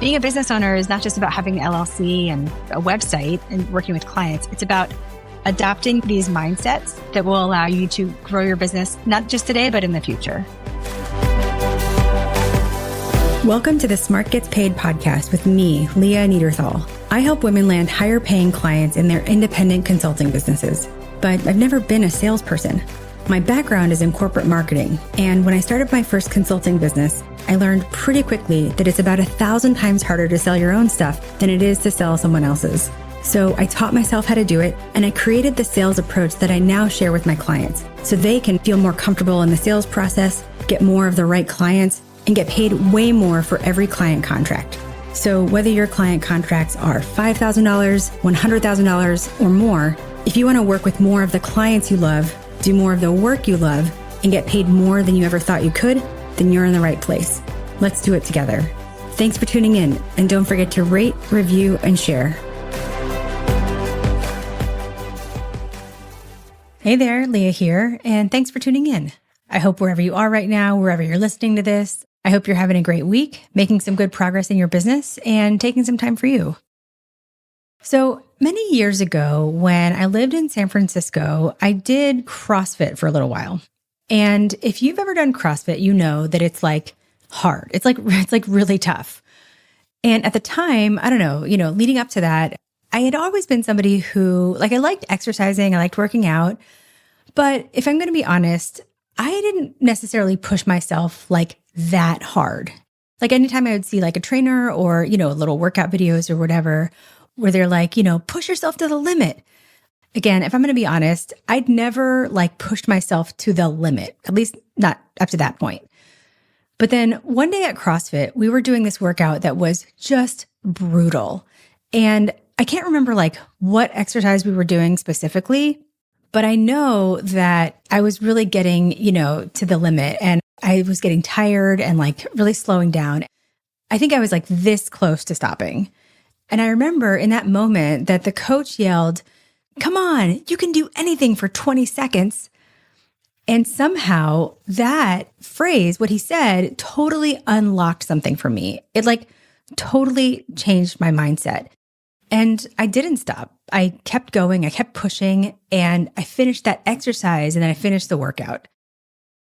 Being a business owner is not just about having an LLC and a website and working with clients. It's about adopting these mindsets that will allow you to grow your business, not just today, but in the future. Welcome to the Smart Gets Paid podcast with me, Leah Niederthal. I help women land higher paying clients in their independent consulting businesses, but I've never been a salesperson. My background is in corporate marketing, and when I started my first consulting business, I learned pretty quickly that it's about 1,000 times harder to sell your own stuff than it is to sell someone else's. So I taught myself how to do it, and I created the sales approach that I now share with my clients so they can feel more comfortable in the sales process, get more of the right clients, and get paid way more for every client contract. So whether your client contracts are $5,000, $100,000, or more, if you want to work with more of the clients you love, do more of the work you love, and get paid more than you ever thought you could, then you're in the right place. Let's do it together. Thanks for tuning in, and don't forget to rate, review, and share. Hey there, Leah here, and thanks for tuning in. I hope wherever you are right now, wherever you're listening to this, I hope you're having a great week, making some good progress in your business, and taking some time for you. So many years ago, when I lived in San Francisco, I did CrossFit for a little while. And if you've ever done CrossFit, you know that it's like hard. It's like really tough. And at the time, I don't know, leading up to that, I had always been somebody who, I liked exercising, I liked working out. But if I'm going to be honest, I didn't necessarily push myself that hard. Anytime I would see a trainer or, little workout videos or whatever, where they're push yourself to the limit. Again, if I'm going to be honest, I'd never pushed myself to the limit, at least not up to that point. But then one day at CrossFit, we were doing this workout that was just brutal. And I can't remember what exercise we were doing specifically, but I know that I was really getting, to the limit, and I was getting tired and really slowing down. I think I was this close to stopping. And I remember in that moment that the coach yelled, "Come on, you can do anything for 20 seconds. And somehow that phrase, what he said, totally unlocked something for me. It totally changed my mindset. And I didn't stop. I kept going, I kept pushing, and I finished that exercise, and then I finished the workout.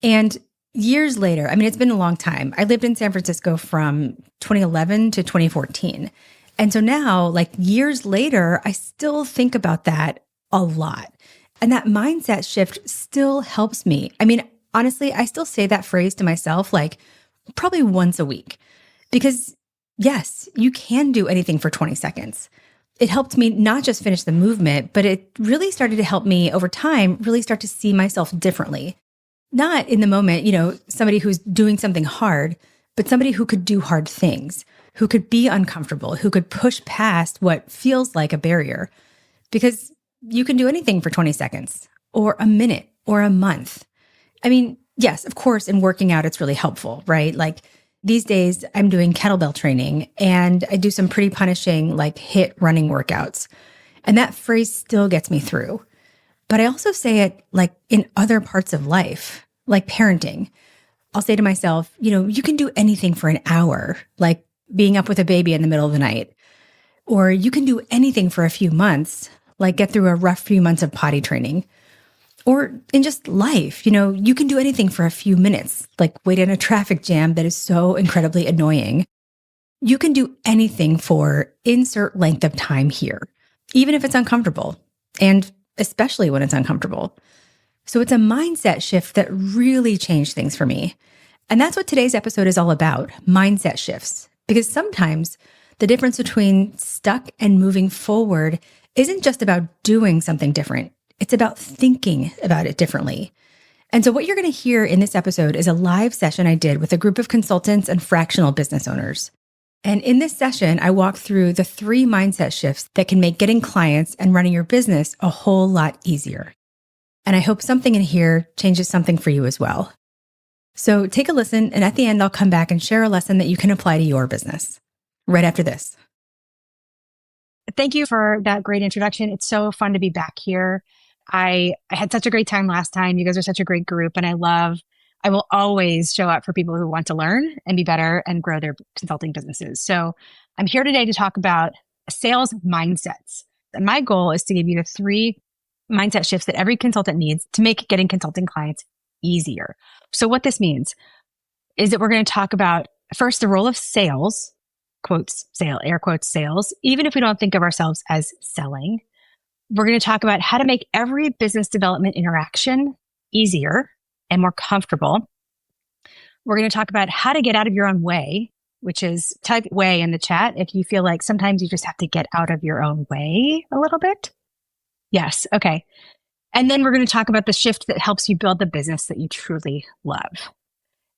And years later, it's been a long time. I lived in San Francisco from 2011 to 2014. And so now, years later, I still think about that a lot. And that mindset shift still helps me. Honestly, I still say that phrase to myself, probably once a week. Because yes, you can do anything for 20 seconds. It helped me not just finish the movement, but it really started to help me over time really start to see myself differently. Not in the moment, somebody who's doing something hard, but somebody who could do hard things, who could be uncomfortable, who could push past what feels like a barrier. Because you can do anything for 20 seconds or a minute or a month. Yes, of course, in working out, it's really helpful, right? These days I'm doing kettlebell training and I do some pretty punishing HIIT running workouts. And that phrase still gets me through. But I also say it in other parts of life, like parenting. I'll say to myself, you can do anything for an hour, like being up with a baby in the middle of the night. Or you can do anything for a few months, like get through a rough few months of potty training. Or in just life, you can do anything for a few minutes, like wait in a traffic jam that is so incredibly annoying. You can do anything for insert length of time here, even if it's uncomfortable, and especially when it's uncomfortable. So it's a mindset shift that really changed things for me. And that's what today's episode is all about, mindset shifts. Because sometimes the difference between stuck and moving forward isn't just about doing something different. It's about thinking about it differently. And so what you're going to hear in this episode is a live session I did with a group of consultants and fractional business owners. And in this session, I walk through the 3 mindset shifts that can make getting clients and running your business a whole lot easier. And I hope something in here changes something for you as well. So take a listen, and at the end, I'll come back and share a lesson that you can apply to your business right after this. Thank you for that great introduction. It's so fun to be back here. I had such a great time last time. You guys are such a great group, and I love I will always show up for people who want to learn and be better and grow their consulting businesses. So I'm here today to talk about sales mindsets. And my goal is to give you the 3 mindset shifts that every consultant needs to make getting consulting clients easier. So what this means is that we're going to talk about first the role of sales, quotes, sale, air quotes, sales, even if we don't think of ourselves as selling. We're going to talk about how to make every business development interaction easier and more comfortable. We're going to talk about how to get out of your own way, which is type way in the chat if you feel like sometimes you just have to get out of your own way a little bit. Yes. Okay. And then we're going to talk about the shift that helps you build the business that you truly love.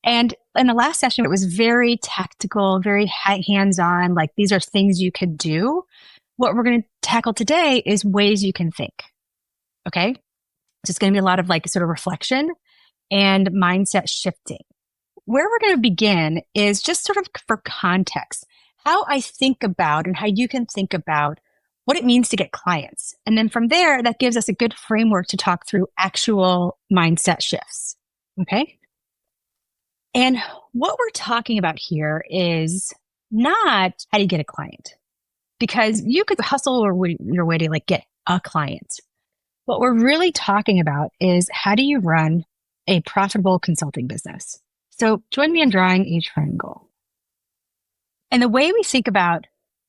And in the last session, it was very tactical, very hands-on, like these are things you could do. What we're going to tackle today is ways you can think. Okay. So it's going to be a lot of like sort of reflection and mindset shifting. Where we're going to begin is just sort of for context, how I think about and how you can think about what it means to get clients. And then from there, that gives us a good framework to talk through actual mindset shifts. Okay. And what we're talking about here is not how do you get a client, because you could hustle your way to like get a client. What we're really talking about is how do you run a profitable consulting business? So join me in drawing a triangle. And the way we think about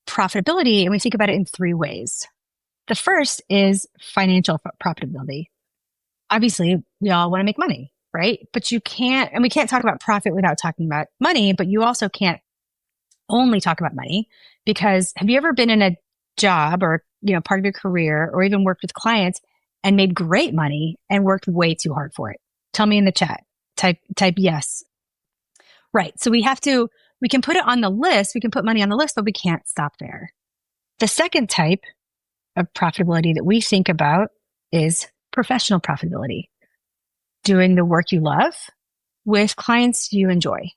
profitability, and we think about it in 3 ways. The first is financial profitability. Obviously, we all want to make money, right? But you can't, and we can't talk about profit without talking about money, but you also can't only talk about money, because have you ever been in a job or, part of your career or even worked with clients and made great money and worked way too hard for it? Tell me in the chat. Type yes. Right. So we can put it on the list. We can put money on the list, but we can't stop there. The second type of profitability that we think about is professional profitability. Doing the work you love with clients you enjoy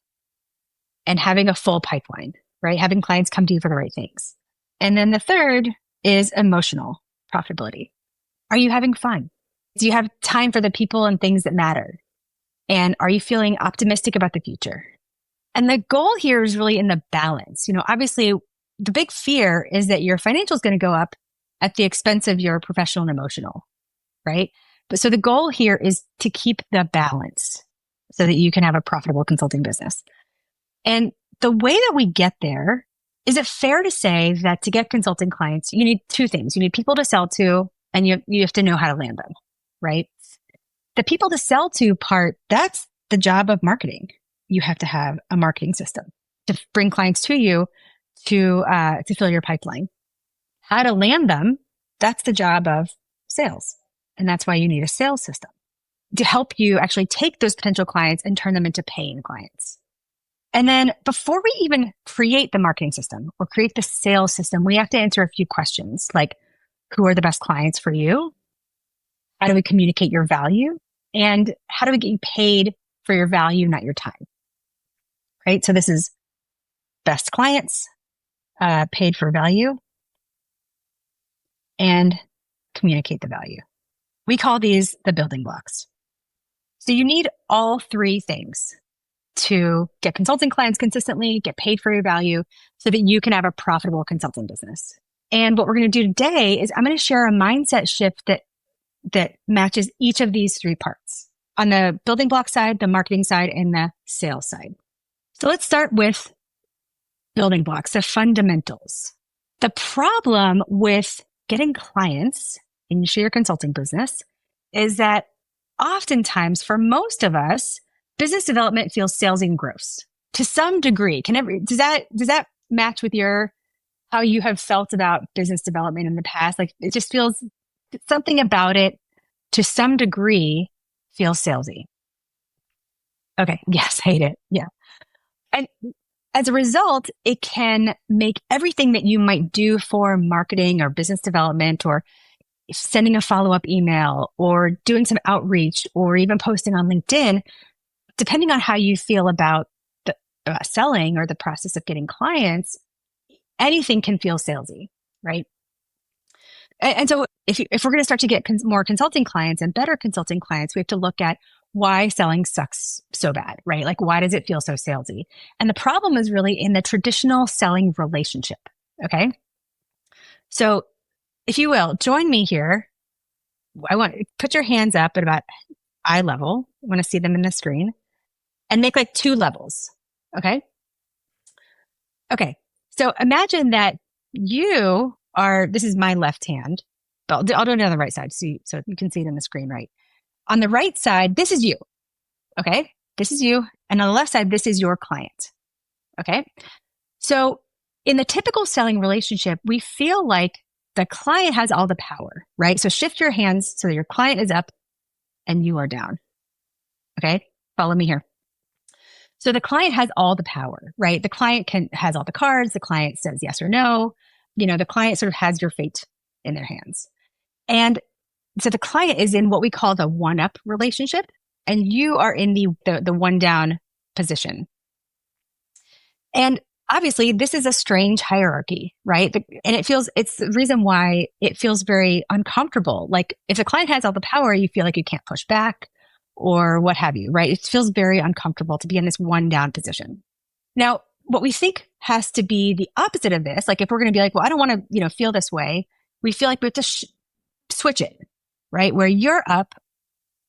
and having a full pipeline, right? Having clients come to you for the right things. And then the third is emotional profitability. Are you having fun? Do you have time for the people and things that matter? And are you feeling optimistic about the future? And the goal here is really in the balance. Obviously the big fear is that your financial is going to go up at the expense of your professional and emotional, right? But so the goal here is to keep the balance so that you can have a profitable consulting business. And the way that we get there, is it fair to say that to get consulting clients, you need 2 things. You need people to sell to, and you have to know how to land them, right? The people to sell to part, that's the job of marketing. You have to have a marketing system to bring clients to you to fill your pipeline. How to land them, that's the job of sales. And that's why you need a sales system to help you actually take those potential clients and turn them into paying clients. And then before we even create the marketing system or create the sales system, we have to answer a few questions like, who are the best clients for you? How do we communicate your value? And how do we get you paid for your value, not your time? Right? So this is best clients, paid for value, and communicate the value. We call these the building blocks. So you need all 3 things to get consulting clients consistently, get paid for your value so that you can have a profitable consulting business. And what we're going to do today is I'm going to share a mindset shift that matches each of these 3 parts on the building block side, the marketing side, and the sales side. So let's start with building blocks, the fundamentals. The problem with getting clients into your consulting business is that oftentimes for most of us, business development feels salesy and gross to some degree. Does that match with how you have felt about business development in the past? Like it just feels something about it to some degree feels salesy. Okay. Yes. Hate it. Yeah. And as a result, it can make everything that you might do for marketing or business development or sending a follow-up email or doing some outreach or even posting on LinkedIn, depending on how you feel about the selling or the process of getting clients, anything can feel salesy, right? And so if we're going to start to get more consulting clients and better consulting clients, we have to look at why selling sucks so bad, right? Like, why does it feel so salesy? And the problem is really in the traditional selling relationship. Okay. So if you will, join me here. I want put your hands up at about eye level. I want to see them in the screen and make like 2 levels. Okay. Okay. So imagine that this is my left hand, but I'll do it on the right side so you can see it in the screen, right? On the right side, this is you. Okay. This is you. And on the left side, this is your client. Okay. So in the typical selling relationship, we feel like the client has all the power, right? So shift your hands so that your client is up and you are down. Okay. Follow me here. So the client has all the power, right? The client has all the cards. The client says yes or no. The client sort of has your fate in their hands. And so the client is in what we call the one-up relationship, and you are in the one-down position. And obviously, this is a strange hierarchy, right? And it's the reason why it feels very uncomfortable. Like if the client has all the power, you feel like you can't push back or what have you, right? It feels very uncomfortable to be in this one-down position. Now, what we think has to be the opposite of this, like if we're going to be like, well, I don't want to, feel this way, we feel like we have to switch it, right? Where you're up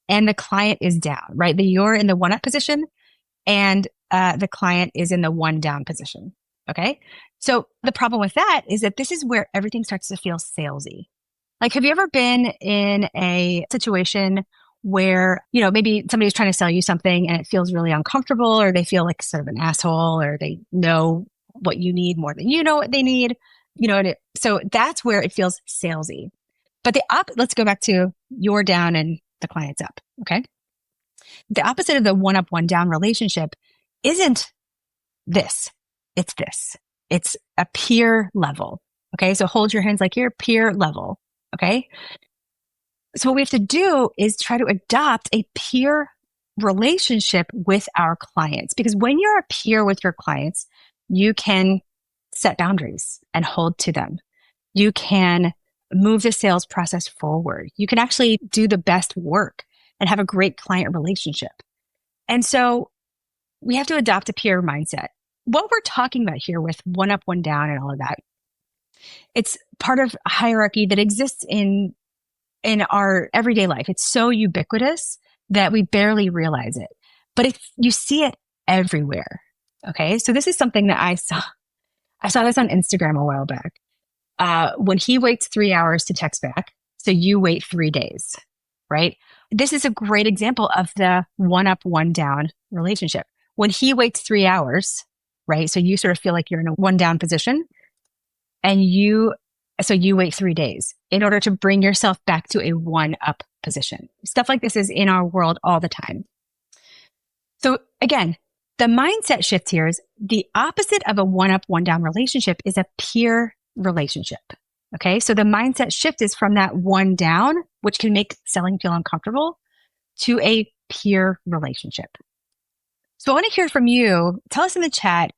and the client is down, right? You're in the one-up position and the client is in the one-down position, okay? So the problem with that is that this is where everything starts to feel salesy. Like, have you ever been in a situation where, maybe somebody's trying to sell you something and it feels really uncomfortable, or they feel like sort of an asshole, or they know what you need more than you know what they need, so that's where it feels salesy. But let's go back to you're down and the client's up. Okay. The opposite of the one up, one down relationship isn't this. It's this. It's a peer level. Okay. So hold your hands like you're peer level. Okay. So what we have to do is try to adopt a peer relationship with our clients, because when you're a peer with your clients, you can set boundaries and hold to them. You can move the sales process forward. You can actually do the best work and have a great client relationship. And so we have to adopt a peer mindset. What we're talking about here with one up, one down and all of that, it's part of a hierarchy that exists in our everyday life. It's so ubiquitous that we barely realize it, but if you see it everywhere. Okay. So this is something that I saw this on Instagram a while back. When he waits 3 hours to text back, so you wait 3 days, right? This is a great example of the one up, one down relationship. When he waits 3 hours, right? So you sort of feel like you're in a one down position, and so you wait 3 days in order to bring yourself back to a one up position. Stuff like this is in our world all the time. So again, the mindset shift here is the opposite of a one up, one down relationship is a peer relationship. Okay. So the mindset shift is from that one down, which can make selling feel uncomfortable, to a peer relationship. So I want to hear from you. Tell us in the chat,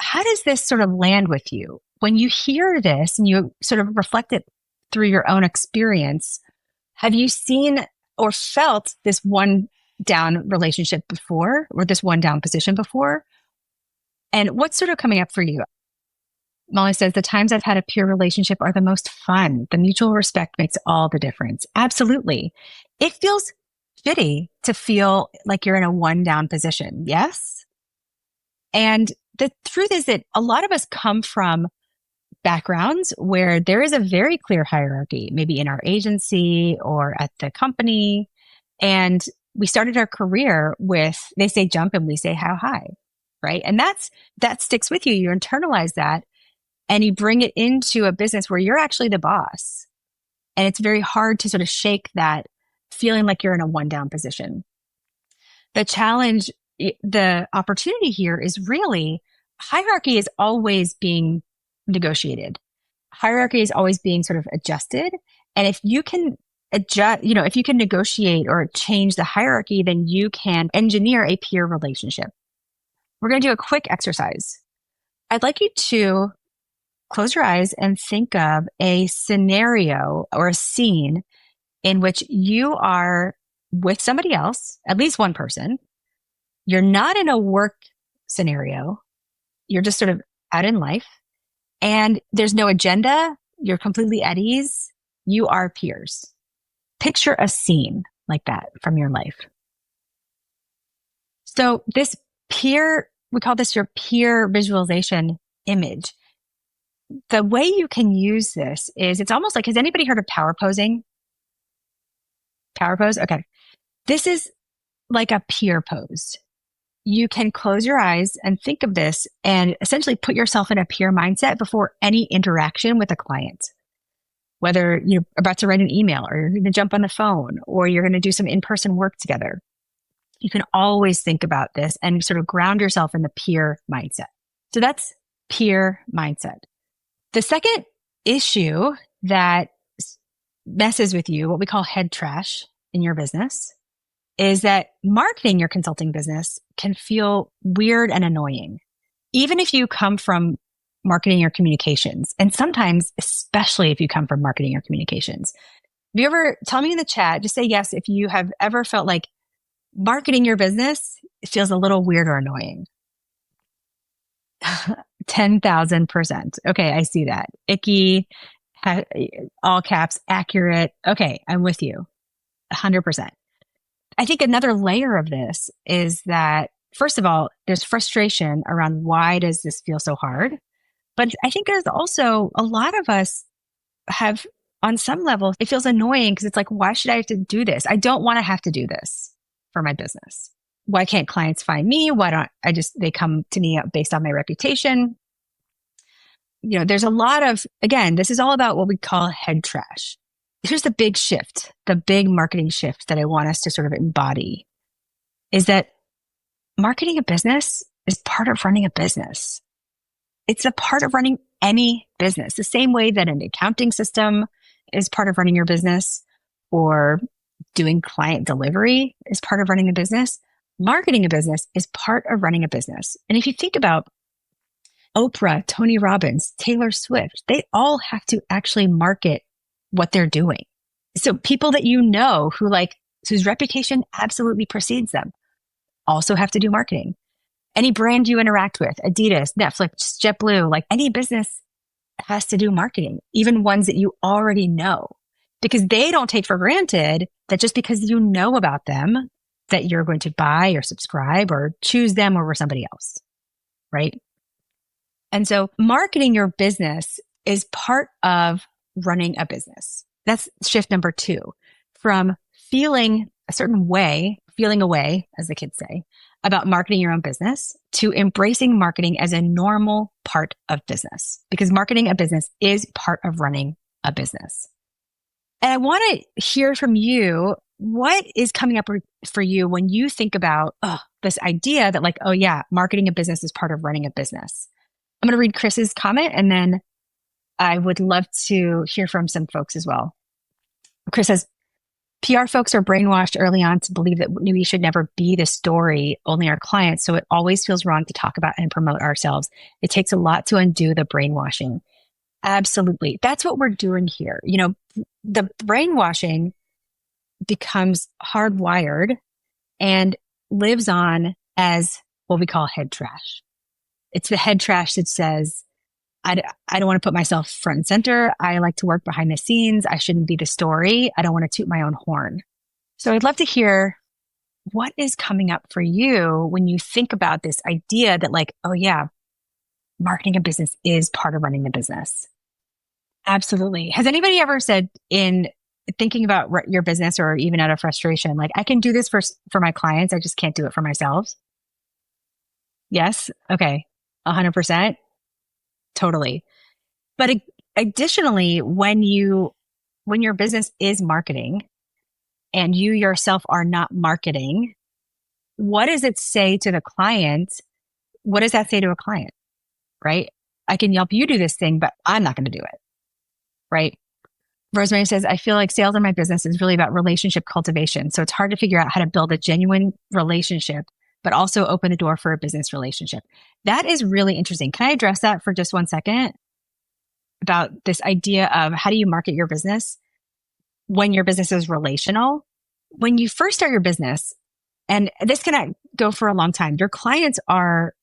how does this sort of land with you? When you hear this and you sort of reflect it through your own experience, have you seen or felt this one down relationship before, or this one down position before? And what's sort of coming up for you? Molly says, the times I've had a peer relationship are the most fun. The mutual respect makes all the difference. Absolutely. It feels shitty to feel like you're in a one down position. Yes. And the truth is that a lot of us come from backgrounds where there is a very clear hierarchy, maybe in our agency or at the company. And we started our career with, they say jump and we say how high, right? And that sticks with you. You internalize that and you bring it into a business where you're actually the boss. And it's very hard to sort of shake that feeling like you're in a one down position. The challenge, the opportunity here is really hierarchy is always being negotiated. Hierarchy is always being sort of adjusted. And if you can adjust, if you can negotiate or change the hierarchy, then you can engineer a peer relationship. We're going to do a quick exercise. I'd like you to close your eyes and think of a scenario or a scene in which you are with somebody else, at least one person. You're not in a work scenario. You're just sort of out in life and there's no agenda. You're completely at ease. You are peers. Picture a scene like that from your life. So this peer, we call this your peer visualization image. The way you can use this is it's almost like, has anybody heard of power posing? Power pose? Okay. This is like a peer pose. You can close your eyes and think of this and essentially put yourself in a peer mindset before any interaction with a client. Whether you're about to write an email or you're going to jump on the phone or you're going to do some in-person work together. You can always think about this and sort of ground yourself in the peer mindset. So that's peer mindset. The second issue that messes with you, what we call head trash in your business, is that marketing your consulting business can feel weird and annoying, even if you come from marketing or communications. And sometimes, especially if you come from marketing or communications. Have you ever, tell me in the chat, just say yes if you have ever felt like marketing your business feels a little weird or annoying. 10,000%. Okay, I see that. Icky, all caps, accurate. Okay, I'm with you. 100%. I think another layer of this is that, first of all, there's frustration around why does this feel so hard? But I think there's also a lot of us have, on some level, it feels annoying because it's like, why should I have to do this? I don't want to have to do this for my business. Why can't clients find me? Why don't they come to me based on my reputation? You know, there's a lot of, again, this is all about what we call head trash. Here's the big shift, the big marketing shift that I want us to sort of embody is that marketing a business is part of running a business. It's a part of running any business, the same way that an accounting system is part of running your business or doing client delivery is part of running a business. Marketing a business is part of running a business. And if you think about Oprah, Tony Robbins, Taylor Swift, they all have to actually market what they're doing. So people that you know whose reputation absolutely precedes them also have to do marketing. Any brand you interact with, Adidas, Netflix, JetBlue, like any business has to do marketing, even ones that you already know, because they don't take for granted that just because you know about them, that you're going to buy or subscribe or choose them over somebody else, right? And so marketing your business is part of running a business. That's shift number 2, from feeling a certain way, feeling away, as the kids say, about marketing your own business to embracing marketing as a normal part of business, because marketing a business is part of running a business. And I want to hear from you, what is coming up for you when you think about this idea that like, oh yeah, marketing a business is part of running a business. I'm going to read Chris's comment and then I would love to hear from some folks as well. Chris says, PR folks are brainwashed early on to believe that we should never be the story, only our clients. So it always feels wrong to talk about and promote ourselves. It takes a lot to undo the brainwashing. Absolutely. That's what we're doing here. You know, the brainwashing becomes hardwired and lives on as what we call head trash. It's the head trash that says, I don't want to put myself front and center. I like to work behind the scenes. I shouldn't be the story. I don't want to toot my own horn. So I'd love to hear what is coming up for you when you think about this idea that like, oh yeah, marketing a business is part of running the business. Absolutely. Has anybody ever said in thinking about your business or even out of frustration, like I can do this for my clients. I just can't do it for myself. Yes. Okay. 100%. Totally. But additionally, when your business is marketing and you yourself are not marketing, what does it say to the client? What does that say to a client? Right? I can help you do this thing, but I'm not going to do it. Right? Rosemary says, I feel like sales in my business is really about relationship cultivation. So it's hard to figure out how to build a genuine relationship, but also open the door for a business relationship. That is really interesting. Can I address that for just 1 second? About this idea of how do you market your business when your business is relational? when you first start your business, and this can go for a long time, your clients are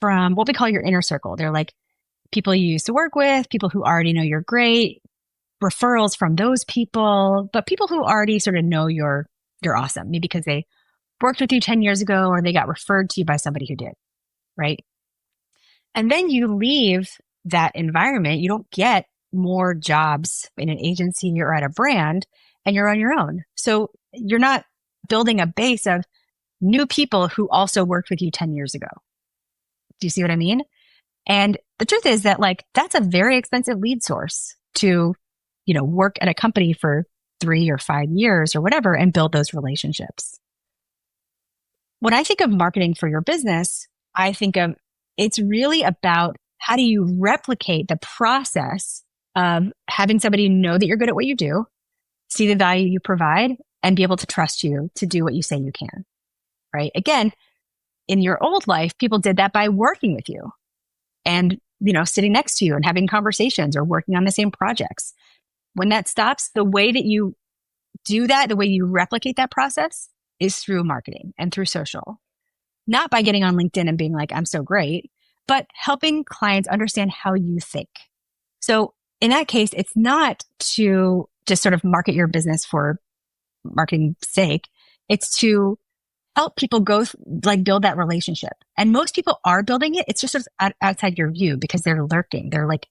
from what we call your inner circle. They're like people you used to work with, people who already know you're great, referrals from those people, but people who already sort of know you're awesome, maybe because they worked with you 10 years ago or they got referred to you by somebody who did, right? And then you leave that environment. You don't get more jobs in an agency or at a brand, and you're on your own. So you're not building a base of new people who also worked with you 10 years ago. Do you see what I mean? And the truth is that like, that's a very expensive lead source to, work at a company for 3 or 5 years or whatever and build those relationships. When I think of marketing for your business, I think of it's really about how do you replicate the process of having somebody know that you're good at what you do, see the value you provide, and be able to trust you to do what you say you can, right? Again, in your old life, people did that by working with you and, sitting next to you and having conversations or working on the same projects. When that stops, the way that you do that, the way you replicate that process is through marketing and through social. Not by getting on LinkedIn and being like, I'm so great, but helping clients understand how you think. So in that case, it's not to just sort of market your business for marketing's sake. It's to help people build that relationship. And most people are building it. It's just sort of outside your view because they're lurking. They're like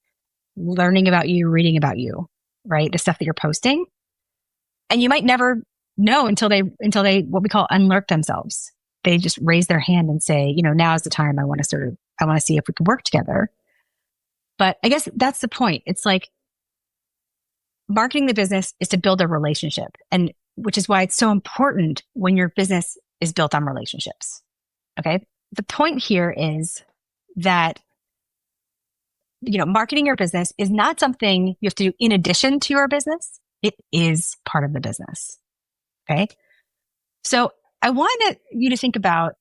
learning about you, reading about you, right? The stuff that you're posting. And you might never know until they, what we call unlurk themselves. They just raise their hand and say, now is the time I want to see if we can work together. But I guess that's the point. It's like marketing the business is to build a relationship. And which is why it's so important when your business is built on relationships. Okay. The point here is that, marketing your business is not something you have to do in addition to your business. It is part of the business. Okay. So I wanted you to think about,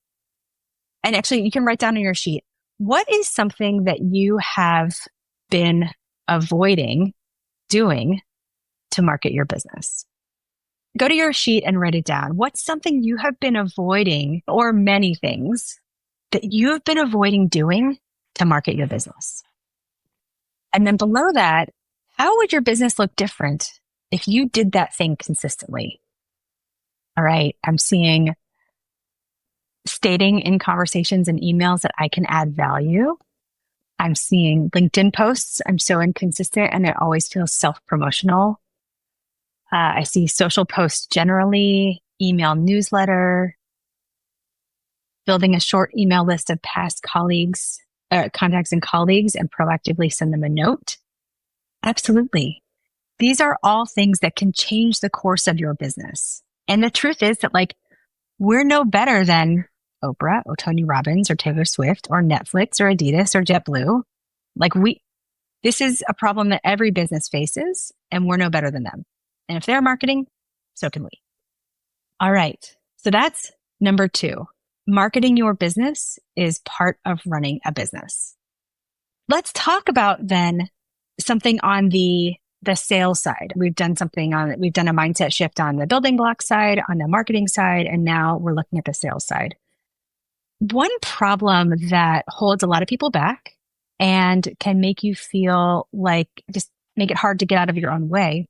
and actually you can write down on your sheet, what is something that you have been avoiding doing to market your business? Go to your sheet and write it down. What's something you have been avoiding, or many things that you have been avoiding doing to market your business? And then below that, how would your business look different if you did that thing consistently? All right, I'm seeing stating in conversations and emails that I can add value. I'm seeing LinkedIn posts. I'm so inconsistent and it always feels self-promotional. I see social posts generally, email newsletter, building a short email list of past colleagues, contacts and colleagues, and proactively send them a note. Absolutely. These are all things that can change the course of your business. And the truth is that we're no better than Oprah or Tony Robbins or Taylor Swift or Netflix or Adidas or JetBlue. This is a problem that every business faces, and we're no better than them. And if they're marketing, so can we. All right. So that's number 2. Marketing your business is part of running a business. Let's talk about then something on the sales side. We've done a mindset shift on the building block side, on the marketing side, and now we're looking at the sales side. One problem that holds a lot of people back and can make you feel just make it hard to get out of your own way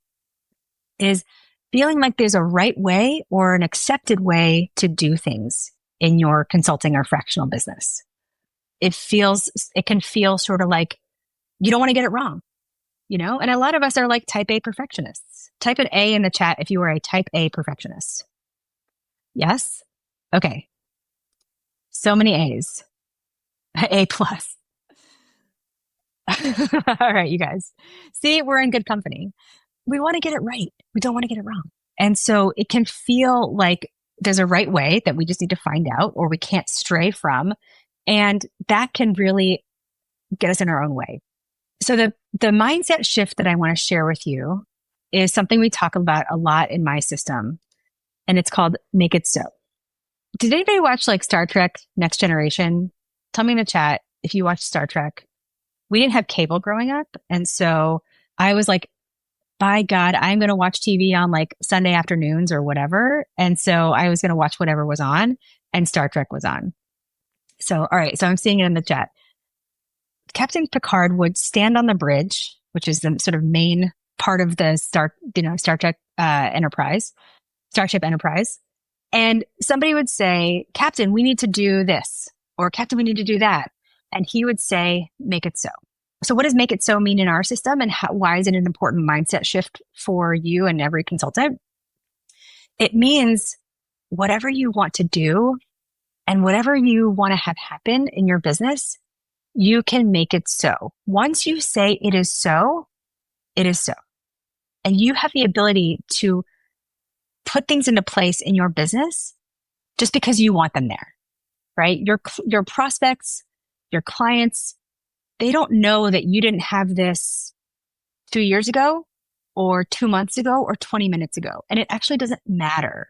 is feeling like there's a right way or an accepted way to do things in your consulting or fractional business. It can feel sort of like you don't want to get it wrong, and a lot of us are like type A perfectionists. Type an A in the chat if you are a type A perfectionist. Yes? Okay. So many A's. A plus. All right, you guys. See, we're in good company. We want to get it right. We don't want to get it wrong. And so it can feel like there's a right way that we just need to find out or we can't stray from. And that can really get us in our own way. So the mindset shift that I want to share with you is something we talk about a lot in my system. And it's called Make It So. Did anybody watch Star Trek Next Generation? Tell me in the chat if you watched Star Trek. We didn't have cable growing up. And so I was by God, I'm going to watch TV on like Sunday afternoons or whatever. And so I was going to watch whatever was on, and Star Trek was on. So, all right. So I'm seeing it in the chat. Captain Picard would stand on the bridge, which is the sort of main part of the Star Trek Enterprise, Starship Enterprise. And somebody would say, Captain, we need to do this, or Captain, we need to do that. And he would say, make it so. So what does make it so mean in our system, and why is it an important mindset shift for you and every consultant? It means whatever you want to do and whatever you want to have happen in your business, you can make it so. Once you say it is so, it is so. And you have the ability to put things into place in your business just because you want them there, right? Your prospects, your clients, they don't know that you didn't have this 2 years ago or 2 months ago or 20 minutes ago. And it actually doesn't matter.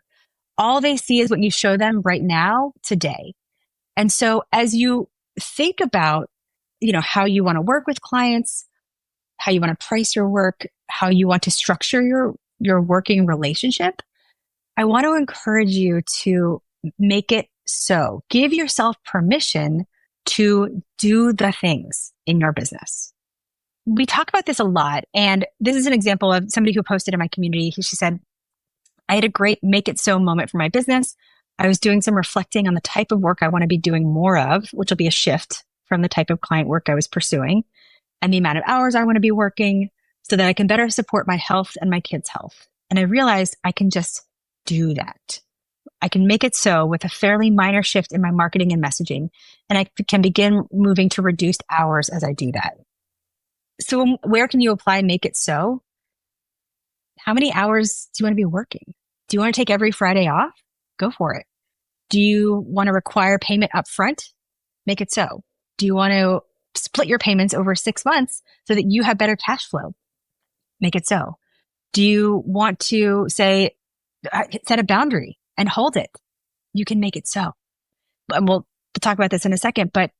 All they see is what you show them right now, today. And so as you think about, how you want to work with clients, how you want to price your work, how you want to structure your working relationship, I want to encourage you to make it so. Give yourself permission to do the things in your business. We talk about this a lot. And this is an example of somebody who posted in my community. She said, I had a great make it so moment for my business. I was doing some reflecting on the type of work I want to be doing more of, which will be a shift from the type of client work I was pursuing, and the amount of hours I want to be working so that I can better support my health and my kids' health. And I realized I can just do that. I can make it so with a fairly minor shift in my marketing and messaging, and I can begin moving to reduced hours as I do that. So where can you apply make it so? How many hours do you want to be working? Do you want to take every Friday off? Go for it. Do you want to require payment up front? Make it so. Do you want to split your payments over 6 months so that you have better cash flow? Make it so. Do you want to set a boundary and hold it? You can make it so. And we'll talk about this in a second, but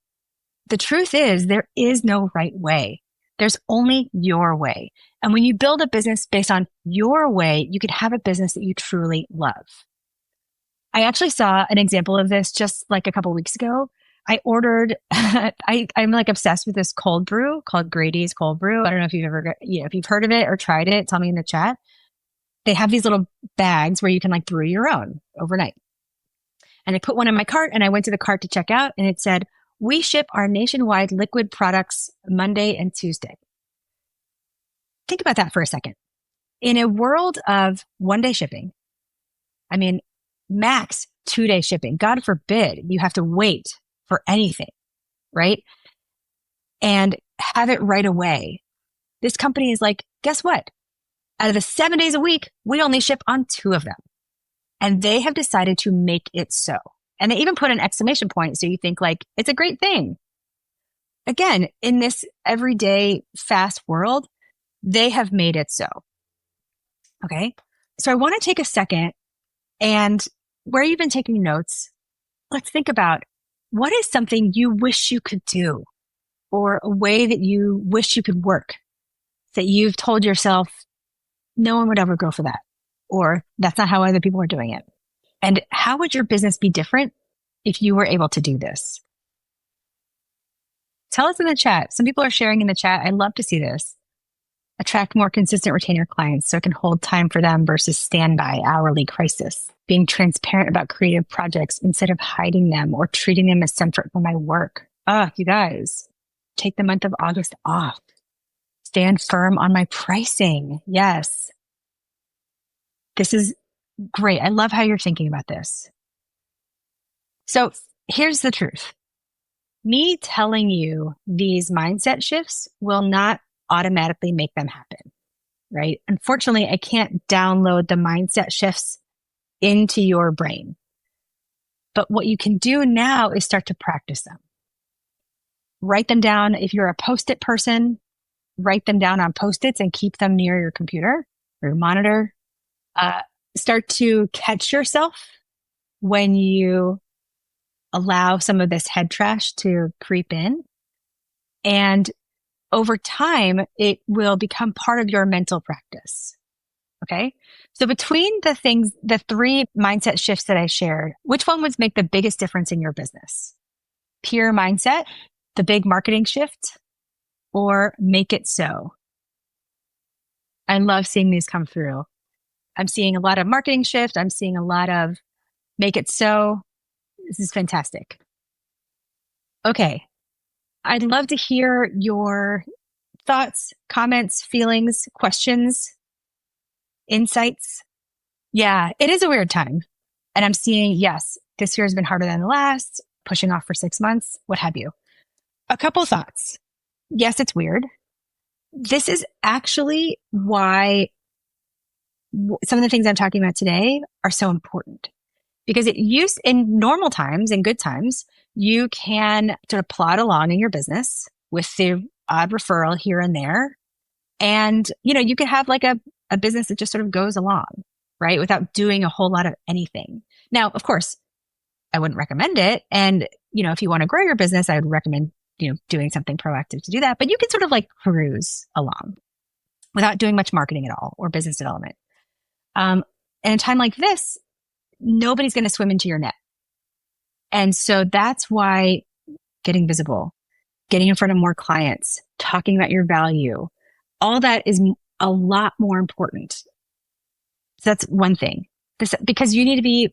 the truth is there is no right way. There's only your way. And when you build a business based on your way, you can have a business that you truly love. I actually saw an example of this just like a couple of weeks ago. I ordered, I'm like obsessed with this cold brew called Grady's Cold Brew. I don't know if you've ever, if you've heard of it or tried it, tell me in the chat. They have these little bags where you can like brew your own overnight. And I put one in my cart, and I went to the cart to check out, and it said, we ship our nationwide liquid products Monday and Tuesday. Think about that for a second. In a world of 1-day shipping, max 2-day shipping, God forbid you have to wait for anything, right? And have it right away. This company is like, guess what? Out of the 7 days a week, we only ship on 2 of them. And they have decided to make it so. And they even put an exclamation point so you think like, it's a great thing. Again, in this everyday fast world, they have made it so. Okay. So I want to take a second, and where you've been taking notes, let's think about what is something you wish you could do, or a way that you wish you could work that you've told yourself, no one would ever go for that, or that's not how other people are doing it. And how would your business be different if you were able to do this? Tell us in the chat. Some people are sharing in the chat. I'd love to see this. Attract more consistent retainer clients so it can hold time for them versus standby hourly crisis. Being transparent about creative projects instead of hiding them or treating them as separate from my work. You guys, take the month of August off. Stand firm on my pricing. Yes. This is great. I love how you're thinking about this. So here's the truth. Me telling you these mindset shifts will not automatically make them happen, right? Unfortunately, I can't download the mindset shifts into your brain. But what you can do now is start to practice them. Write them down. If you're a Post-it person, write them down on Post-its and keep them near your computer or your monitor. Start to catch yourself when you allow some of this head trash to creep in. And over time, it will become part of your mental practice. Okay. So between the three mindset shifts that I shared, which one would make the biggest difference in your business? Pure mindset, the big marketing shift, or make it so? I love seeing these come through. I'm seeing a lot of marketing shift. I'm seeing a lot of make it so. This is fantastic. Okay. I'd love to hear your thoughts, comments, feelings, questions, insights. Yeah, it is a weird time. And I'm seeing, yes, this year has been harder than the last, pushing off for 6 months, what have you. A couple thoughts. Yes, it's weird. This is actually why some of the things I'm talking about today are so important. Because in normal times, in good times, you can sort of plod along in your business with the odd referral here and there. And, you could have like a business that just sort of goes along, right? Without doing a whole lot of anything. Now, of course, I wouldn't recommend it. And, if you want to grow your business, I would recommend, doing something proactive to do that. But you can sort of like cruise along without doing much marketing at all or business development. And in a time like this, nobody's going to swim into your net. And so that's why getting visible, getting in front of more clients, talking about your value, all that is a lot more important. So that's one thing. Because you need to be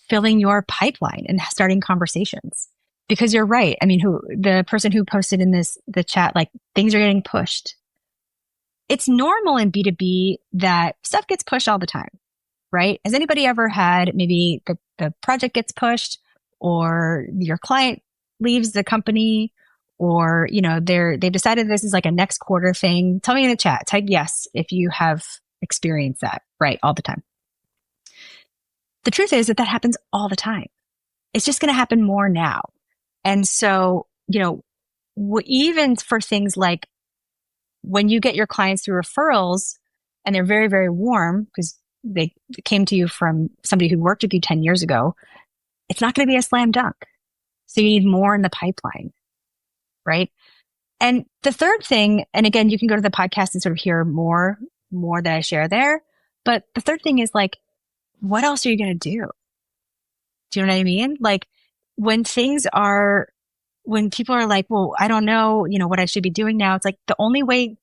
filling your pipeline and starting conversations. Because you're right. I mean, the person who posted in the chat, like things are getting pushed. It's normal in B2B that stuff gets pushed all the time, right? Has anybody ever had maybe the project gets pushed, or your client leaves the company, or, they've decided this is like a next quarter thing? Tell me in the chat, type yes if you have experienced that, right? All the time. The truth is that happens all the time. It's just going to happen more now. And so, even for things like when you get your clients through referrals and they're very, very warm because they came to you from somebody who worked with you 10 years ago, it's not going to be a slam dunk. So you need more in the pipeline, right? And the third thing, and again, you can go to the podcast and sort of hear more that I share there. But the third thing is like, what else are you going to do? Do you know what I mean? Like when people are like, well, I don't know, what I should be doing now. It's like the only way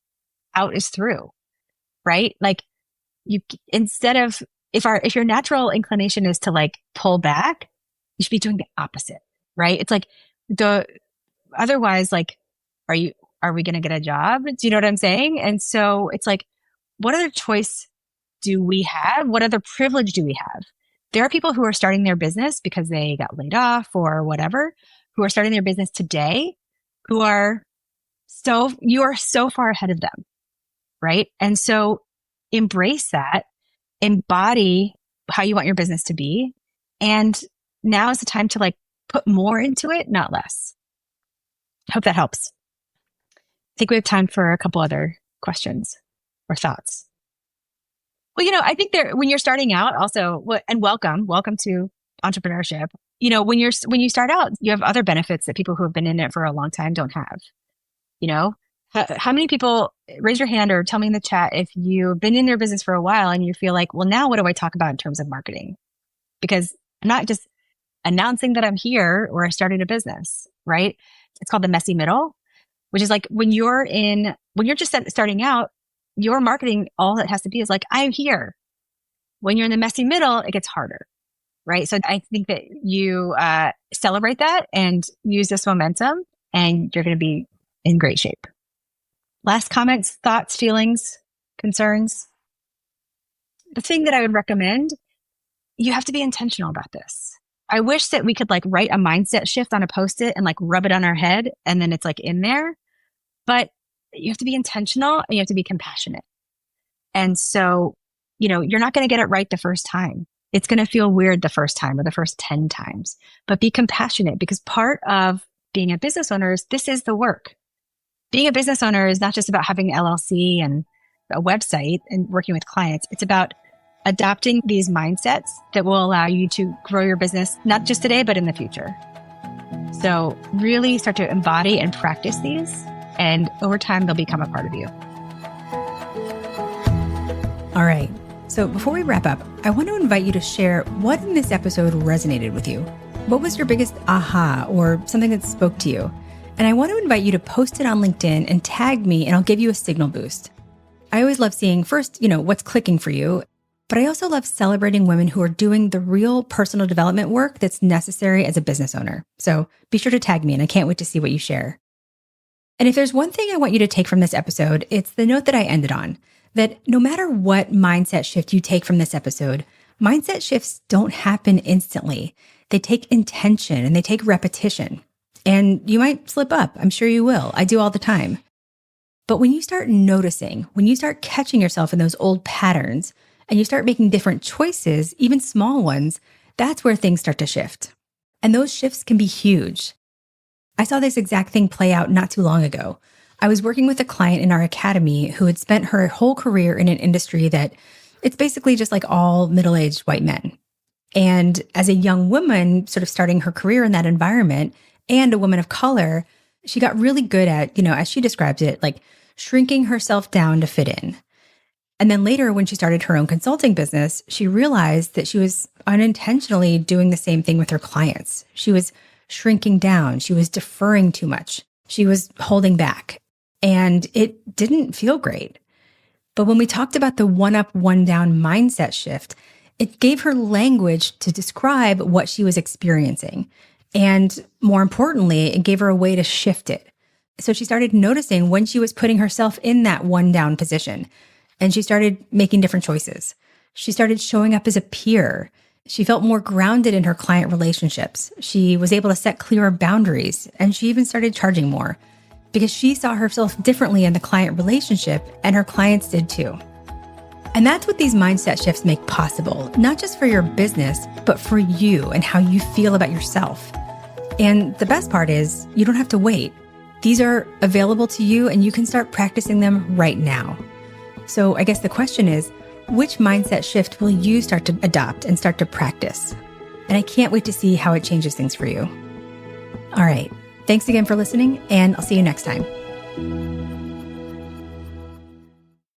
out is through, right? Like instead of, if your natural inclination is to like pull back, you should be doing the opposite, right? It's like otherwise, like, are we going to get a job? Do you know what I'm saying? And so it's like, what other choice do we have? What other privilege do we have? There are people who are starting their business because they got laid off or whatever, who are starting their business today, you are so far ahead of them, right? And so embrace that, embody how you want your business to be. And now is the time to like put more into it, not less. I hope that helps. I think we have time for a couple other questions or thoughts. Well, I think when you're starting out also, and welcome to entrepreneurship. When you start out, you have other benefits that people who have been in it for a long time don't have. How many people, raise your hand or tell me in the chat if you've been in their business for a while and you feel like, well, now what do I talk about in terms of marketing? Because I'm not just announcing that I'm here or I started a business, right? It's called the messy middle, which is like when you're just starting out, your marketing, all it has to be is like, I'm here. When you're in the messy middle, it gets harder, right? So I think that you celebrate that and use this momentum and you're going to be in great shape. Last comments, thoughts, feelings, concerns. The thing that I would recommend, you have to be intentional about this. I wish that we could like write a mindset shift on a Post-it and like rub it on our head and then it's like in there. But you have to be intentional and you have to be compassionate. And so, you're not going to get it right the first time. It's going to feel weird the first time or the first 10 times, but be compassionate because part of being a business owner is this is the work. Being a business owner is not just about having an LLC and a website and working with clients. It's about adopting these mindsets that will allow you to grow your business, not just today, but in the future. So really start to embody and practice these. and over time, they'll become a part of you. All right. So before we wrap up, I want to invite you to share what in this episode resonated with you. What was your biggest aha or something that spoke to you? And I want to invite you to post it on LinkedIn and tag me, and I'll give you a signal boost. I always love seeing first, what's clicking for you, but I also love celebrating women who are doing the real personal development work that's necessary as a business owner. So be sure to tag me, and I can't wait to see what you share. And if there's one thing I want you to take from this episode, it's the note that I ended on, that no matter what mindset shift you take from this episode, mindset shifts don't happen instantly. They take intention and they take repetition. And you might slip up. I'm sure you will. I do all the time. But when you start noticing, when you start catching yourself in those old patterns and you start making different choices, even small ones, that's where things start to shift. And those shifts can be huge. I saw this exact thing play out not too long ago. I was working with a client in our academy who had spent her whole career in an industry that it's basically just like all middle-aged white men. And as a young woman, sort of starting her career in that environment and a woman of color, she got really good at, as she describes it, like shrinking herself down to fit in. And then later, when she started her own consulting business, she realized that she was unintentionally doing the same thing with her clients. She was shrinking down. She was deferring too much. She was holding back. And it didn't feel great. But when we talked about the one up, one down mindset shift, it gave her language to describe what she was experiencing. And more importantly, it gave her a way to shift it. So she started noticing when she was putting herself in that one down position, and she started making different choices. She started showing up as a peer. She felt more grounded in her client relationships. She was able to set clearer boundaries, and she even started charging more because she saw herself differently in the client relationship, and her clients did too. And that's what these mindset shifts make possible, not just for your business, but for you and how you feel about yourself. And the best part is you don't have to wait. These are available to you and you can start practicing them right now. So I guess the question is, which mindset shift will you start to adopt and start to practice? And I can't wait to see how it changes things for you. All right. Thanks again for listening, and I'll see you next time.